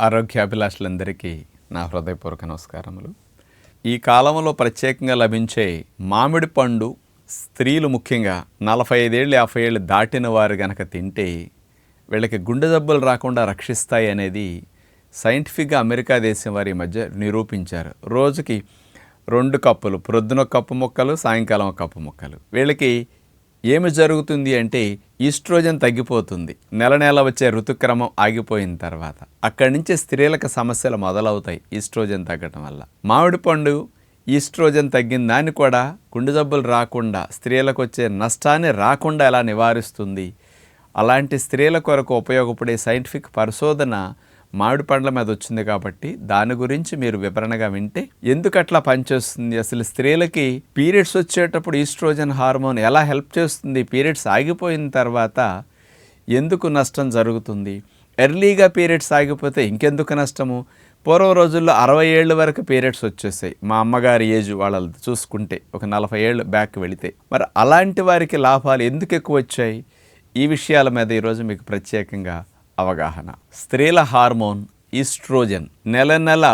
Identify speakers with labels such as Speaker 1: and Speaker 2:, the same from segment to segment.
Speaker 1: ఆరోగ్యాభిలాషులందరికీ నా హృదయపూర్వక నమస్కారములు. ఈ కాలంలో ప్రత్యేకంగా లభించే మామిడి పండు స్త్రీలు ముఖ్యంగా 45 ఏళ్ళు 50 ఏళ్ళు దాటిన వారు గనక తింటే వీళ్ళకి గుండె జబ్బులు రాకుండా రక్షిస్తాయి అనేది సైంటిఫిక్గా అమెరికా దేశం వారి మధ్య నిరూపించారు. రోజుకి 2 కప్పులు, ప్రొద్దున కప్పు ముక్కలు, సాయంకాలం కప్పు ముక్కలు. వీళ్ళకి ఏమి జరుగుతుంది అంటే ఈస్ట్రోజన్ తగ్గిపోతుంది. నెల నెల వచ్చే ఋతుక్రమం ఆగిపోయిన తర్వాత అక్కడి నుంచి స్త్రీలకు సమస్యలు మొదలవుతాయి ఈస్ట్రోజన్ తగ్గటం వల్ల. మామిడి పండు ఈస్ట్రోజన్ తగ్గిన దాన్ని కూడా గుండె జబ్బులు రాకుండా, స్త్రీలకు వచ్చే నష్టాన్ని రాకుండా ఎలా నివారిస్తుంది. అలాంటి స్త్రీల కొరకు ఉపయోగపడే సైంటిఫిక్ పరిశోధన మామిడి పండ్ల మీద వచ్చింది కాబట్టి దాని గురించి మీరు వివరణగా వింటే ఎందుకు అట్లా పనిచేస్తుంది, అసలు స్త్రీలకి పీరియడ్స్ వచ్చేటప్పుడు ఈస్ట్రోజన్ హార్మోన్ ఎలా హెల్ప్ చేస్తుంది, పీరియడ్స్ ఆగిపోయిన తర్వాత ఎందుకు నష్టం జరుగుతుంది, ఎర్లీగా పీరియడ్స్ ఆగిపోతే ఇంకెందుకు నష్టము. పూర్వం రోజుల్లో 60 ఏళ్ళ వరకు పీరియడ్స్ వచ్చేసాయి. మా అమ్మగారి ఏజ్ వాళ్ళది చూసుకుంటే ఒక 40 ఏళ్ళు బ్యాక్ వెళితే, మరి అలాంటి వారికి లాభాలు ఎందుకు ఎక్కువ వచ్చాయి, ఈ విషయాల మీద ఈరోజు మీకు ప్రత్యేకంగా అవగాహన. స్త్రీల హార్మోన్ ఈస్ట్రోజన్ నెల నెల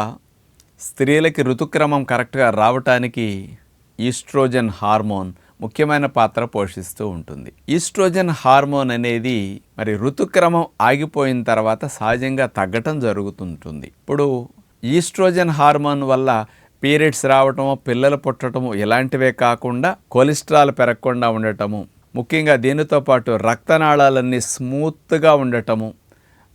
Speaker 1: స్త్రీలకి ఋతుక్రమం కరెక్ట్గా రావటానికి ఈస్ట్రోజన్ హార్మోన్ ముఖ్యమైన పాత్ర పోషిస్తూ ఉంటుంది. ఈస్ట్రోజన్ హార్మోన్ అనేది మరి ఋతుక్రమం ఆగిపోయిన తర్వాత సహజంగా తగ్గటం జరుగుతుంటుంది. ఇప్పుడు ఈస్ట్రోజన్ హార్మోన్ వల్ల పీరియడ్స్ రావటము, పిల్లలు పుట్టడము ఇలాంటివే కాకుండా కొలెస్ట్రాల్ పెరగకుండా ఉండటము, ముఖ్యంగా దీనితో పాటు రక్తనాళాలన్నీ స్మూత్గా ఉండటము,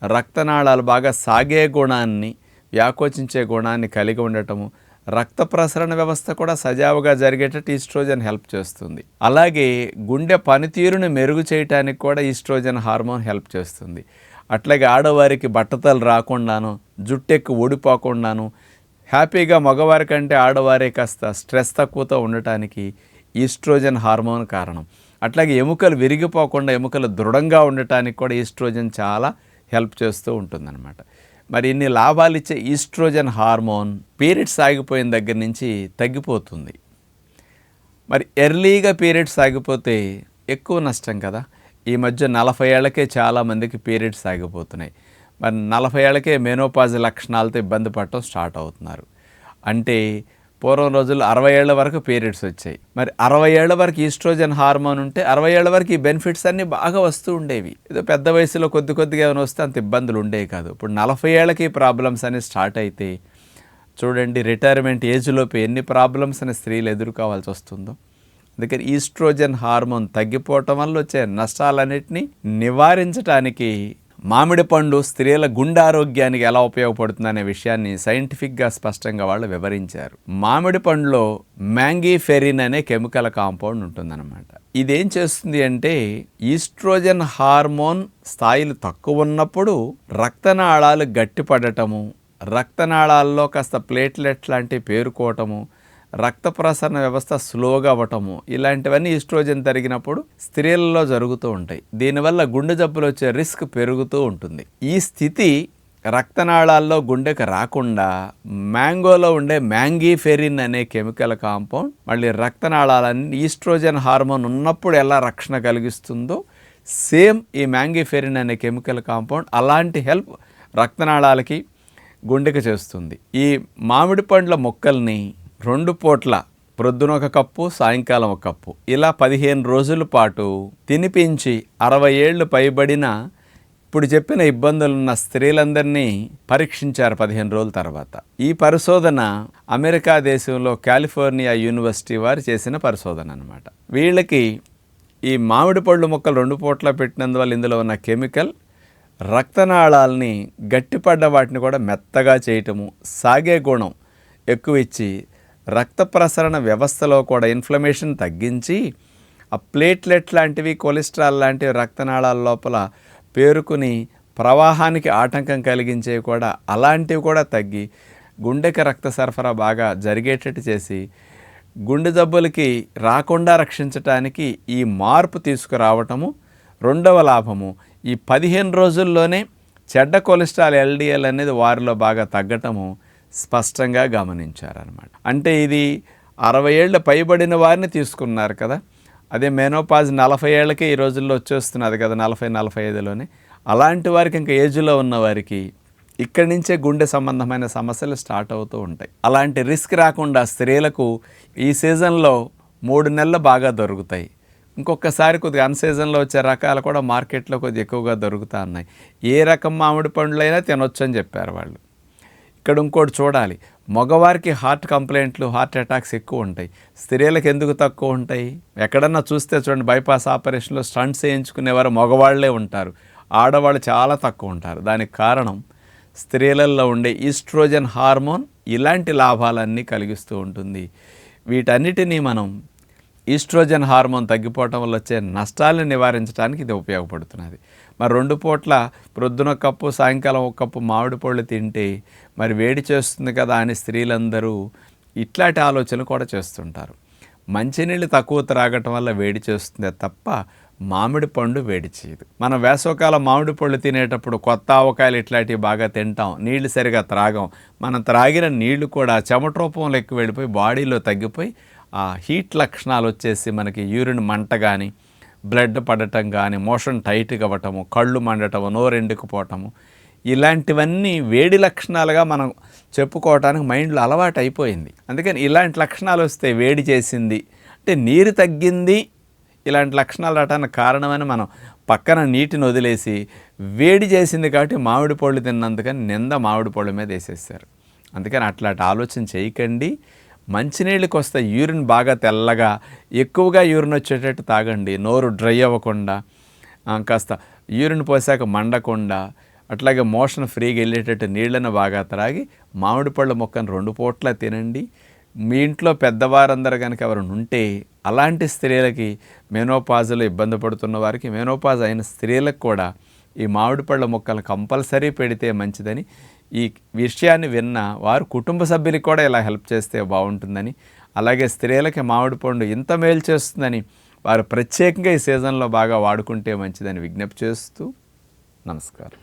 Speaker 1: రక్తనాళాలు బాగా సాగే గుణాన్ని, వ్యాకోచించే గుణాన్ని కలిగి ఉండటము, రక్త ప్రసరణ వ్యవస్థ కూడా సజావుగా జరిగేటట్టు ఈస్ట్రోజన్ హెల్ప్ చేస్తుంది. అలాగే గుండె పనితీరుని మెరుగు చేయడానికి కూడా ఈస్ట్రోజన్ హార్మోన్ హెల్ప్ చేస్తుంది. అట్లాగే ఆడవారికి బట్టతలు రాకుండాను, జుట్టెక్కు ఊడిపోకుండాను, హ్యాపీగా మగవారి కంటే ఆడవారే కాస్త స్ట్రెస్ తక్కువతో ఉండటానికి ఈస్ట్రోజన్ హార్మోన్ కారణం. అట్లాగే ఎముకలు విరిగిపోకుండా, ఎముకలు దృఢంగా ఉండటానికి కూడా ఈస్ట్రోజన్ చాలా హెల్ప్ చేస్తూ ఉంటుందన్నమాట. మరి ఇన్ని లాభాలు ఇచ్చే ఈస్ట్రోజన్ హార్మోన్ పీరియడ్స్ ఆగిపోయిన దగ్గర నుంచి తగ్గిపోతుంది. మరి ఎర్లీగా పీరియడ్స్ ఆగిపోతే ఎక్కువ నష్టం కదా. ఈ మధ్య 40 ఏళ్ళకే చాలామందికి పీరియడ్స్ ఆగిపోతున్నాయి. మరి 40 ఏళ్ళకే మెనోపాజ్ లక్షణాలతో ఇబ్బంది పడటం స్టార్ట్ అవుతున్నారు. అంటే పూర్వం రోజుల్లో 60 ఏళ్ల వరకు పీరియడ్స్ వచ్చాయి. మరి 60 ఏళ్ల వరకు ఈస్ట్రోజన్ హార్మోన్ ఉంటే 60 ఏళ్ల వరకు ఈ బెనిఫిట్స్ అన్నీ బాగా వస్తూ ఉండేవి. ఏదో పెద్ద వయసులో కొద్దిగా ఏమైనా వస్తే అంత ఇబ్బందులు ఉండేవి కాదు. ఇప్పుడు 40 ఏళ్ళకి ప్రాబ్లమ్స్ అనేవి స్టార్ట్ అయితే చూడండి, రిటైర్మెంట్ ఏజ్లోపు ఎన్ని ప్రాబ్లమ్స్ అనే స్త్రీలు ఎదుర్కోవాల్సి వస్తుందో. అందుకని ఈస్ట్రోజన్ హార్మోన్ తగ్గిపోవటం వల్ల వచ్చే నష్టాలన్నింటినీ నివారించడానికి మామిడి పండు స్త్రీల గుండె ఆరోగ్యానికి ఎలా ఉపయోగపడుతుంది అనే విషయాన్ని సైంటిఫిక్గా స్పష్టంగా వాళ్ళు వివరించారు. మామిడి పండులో మ్యాంగీఫెరిన్ అనే కెమికల్ కాంపౌండ్ ఉంటుందన్నమాట. ఇదేం చేస్తుంది అంటే ఈస్ట్రోజన్ హార్మోన్ స్థాయిలు తక్కువ ఉన్నప్పుడు రక్తనాళాలు గట్టిపడటము, రక్తనాళాల్లో కాస్త ప్లేట్లెట్ లాంటివి పేరుకోవటము, రక్త ప్రసరణ వ్యవస్థ స్లోగా అవ్వటము, ఇలాంటివన్నీ ఈస్ట్రోజన్ తరిగినప్పుడు స్త్రీలలో జరుగుతూ ఉంటాయి. దీనివల్ల గుండె జబ్బులు వచ్చే రిస్క్ పెరుగుతూ ఉంటుంది. ఈ స్థితి రక్తనాళాల్లో గుండెకు రాకుండా మ్యాంగోలో ఉండే మ్యాంగీఫెరిన్ అనే కెమికల్ కాంపౌండ్ మళ్ళీ రక్తనాళాలన్నీ ఈస్ట్రోజన్ హార్మోన్ ఉన్నప్పుడు ఎలా రక్షణ కలిగిస్తుందో సేమ్ ఈ మ్యాంగీఫెరిన్ అనే కెమికల్ కాంపౌండ్ అలాంటి హెల్ప్ రక్తనాళాలకి, గుండెకి చేస్తుంది. ఈ మామిడి పండ్ల మొక్కల్ని 2 పూట్ల, ప్రొద్దున 1 కప్పు, సాయంకాలం 1 కప్పు, ఇలా 15 రోజుల పాటు తినిపించి 60 ఏళ్ళు పైబడిన ఇప్పుడు చెప్పిన ఇబ్బందులున్న స్త్రీలందరినీ పరీక్షించారు 15 రోజుల తర్వాత. ఈ పరిశోధన అమెరికా దేశంలో కాలిఫోర్నియా యూనివర్సిటీ వారు చేసిన పరిశోధన అన్నమాట. వీళ్ళకి ఈ మామిడి పళ్ళు మొక్కలు 2 పూట్ల పెట్టినందువల్ల ఇందులో ఉన్న కెమికల్ రక్తనాళాలని గట్టిపడ్డ వాటిని కూడా మెత్తగా చేయటము, సాగే గుణం ఎక్కువ ఇచ్చి రక్త ప్రసరణ వ్యవస్థలో కూడా ఇన్ఫ్లమేషన్ తగ్గించి ఆ ప్లేట్లెట్ లాంటివి, కొలెస్ట్రాల్ లాంటివి రక్తనాళాల లోపల పేరుకుని ప్రవాహానికి ఆటంకం కలిగించేవి కూడా అలాంటివి కూడా తగ్గి గుండెకి రక్త సరఫరా బాగా జరిగేటట్టు చేసి గుండె జబ్బులకి రాకుండా రక్షించటానికి ఈ మార్పు తీసుకురావటము. రెండవ లాభము, ఈ 15 రోజుల్లోనే చెడ్డ కొలెస్ట్రాల్ LDL అనేది వారిలో బాగా తగ్గటము స్పష్టంగా గమనించారనమాట. అంటే ఇది 60 ఏళ్ళు పైబడిన వారిని తీసుకున్నారు కదా. అదే మెనోపాజ్ 40 ఏళ్ళకే ఈ రోజుల్లో వచ్చేస్తున్నది కదా, 40-45లోనే. అలాంటి వారికి ఇంకా ఏజ్లో ఉన్న వారికి ఇక్కడి నుంచే గుండె సంబంధమైన సమస్యలు స్టార్ట్ అవుతూ ఉంటాయి. అలాంటి రిస్క్ రాకుండా స్త్రీలకు ఈ సీజన్లో 3 నెలలు బాగా దొరుకుతాయి. ఇంకొకసారి కొద్దిగా అన్సీజన్లో వచ్చే రకాలు కూడా మార్కెట్లో కొద్దిగా ఎక్కువగా దొరుకుతూ ఉన్నాయి. ఏ రకం మామిడి పండ్లైనా తినొచ్చు అని చెప్పారు వాళ్ళు. ఇక్కడ ఇంకోటి చూడాలి, మగవారికి హార్ట్ కంప్లైంట్లు, హార్ట్ అటాక్స్ ఎక్కువ ఉంటాయి. స్త్రీలకు ఎందుకు తక్కువ ఉంటాయి? ఎక్కడన్నా చూస్తే చూడండి, బైపాస్ ఆపరేషన్లో స్టంట్స్ వేయించుకునేవారు మగవాళ్లే ఉంటారు, ఆడవాళ్ళు చాలా తక్కువ ఉంటారు. దానికి కారణం స్త్రీలలో ఉండే ఈస్ట్రోజన్ హార్మోన్ ఇలాంటి లాభాలన్నీ కలిగిస్తూ ఉంటుంది. వీటన్నిటినీ మనం ఈస్ట్రోజన్ హార్మోన్ తగ్గిపోవటం వల్ల వచ్చే నష్టాలను నివారించడానికి ఇది ఉపయోగపడుతున్నది. మరి 2 పూట్ల ప్రొద్దున ఒక కప్పు, సాయంకాలం ఒక కప్పు మామిడి పళ్ళు తింటే మరి వేడి చేస్తుంది కదా అని స్త్రీలందరూ ఇట్లాంటి ఆలోచనలు కూడా చేస్తుంటారు. మంచినీళ్ళు తక్కువ త్రాగటం వల్ల వేడి చేస్తుందే తప్ప మామిడి పండు వేడి చేయదు. మనం వేసవకాలం మామిడి పళ్ళు తినేటప్పుడు కొత్త ఆవకాయలు ఇట్లాంటివి బాగా తింటాం, నీళ్లు సరిగా త్రాగం. మనం త్రాగిన నీళ్లు కూడా చెమట రూపంలో ఎక్కువ వెళ్ళిపోయి బాడీలో తగ్గిపోయి ఆ హీట్ లక్షణాలు వచ్చేసి మనకి యూరిన్ మంట కానీ, బ్లడ్ పడటం కానీ, మోషన్ టైట్గా అవ్వటము, కళ్ళు మండటము, నోరెండుకుపోవటము, ఇలాంటివన్నీ వేడి లక్షణాలుగా మనం చెప్పుకోవటానికి మైండ్లో అలవాటు అయిపోయింది. అందుకని ఇలాంటి లక్షణాలు వస్తే వేడి చేసింది అంటే నీరు తగ్గింది, ఇలాంటి లక్షణాలు రావడానికి కారణమని మనం పక్కన నీటిని వదిలేసి వేడి చేసింది కాబట్టి మామిడి పళ్ళు తిన్నందుకని నింద మామిడి పళ్ళ మీద వేసేసారు. అందుకని అట్లాంటి ఆలోచన చేయకండి. మంచినీళ్ళకి వస్తే యూరిన్ బాగా తెల్లగా ఎక్కువగా యూరిన్ వచ్చేటట్టు తాగండి. నోరు డ్రై అవ్వకుండా, కాస్త యూరిన్ పోసాక మండకుండా, అట్లాగే మోషన్ ఫ్రీగా వెళ్ళేటట్టు నీళ్ళను బాగా త్రాగి మామిడి పళ్ళ మొక్కను 2 పూట్ల తినండి. మీ ఇంట్లో పెద్దవారందరూ కనుక ఎవరైనా ఉంటే అలాంటి స్త్రీలకి, మెనోపాజ్లో ఇబ్బంది పడుతున్న వారికి, మెనోపాజ్ అయిన స్త్రీలకు కూడా ఈ మామిడి పళ్ళ మొక్కలు కంపల్సరీ పెడితే మంచిదని, ఈ విషయాన్ని విన్న వారు కుటుంబ సభ్యులకు కూడా ఇలా హెల్ప్ చేస్తే బాగుంటుందని, అలాగే స్త్రీలకి మామిడి పండు ఇంత మేలు చేస్తుందని వారు ప్రత్యేకంగా ఈ సీజన్లో బాగా వాడుకుంటే మంచిదని విజ్ఞప్తి చేస్తూ నమస్కారం.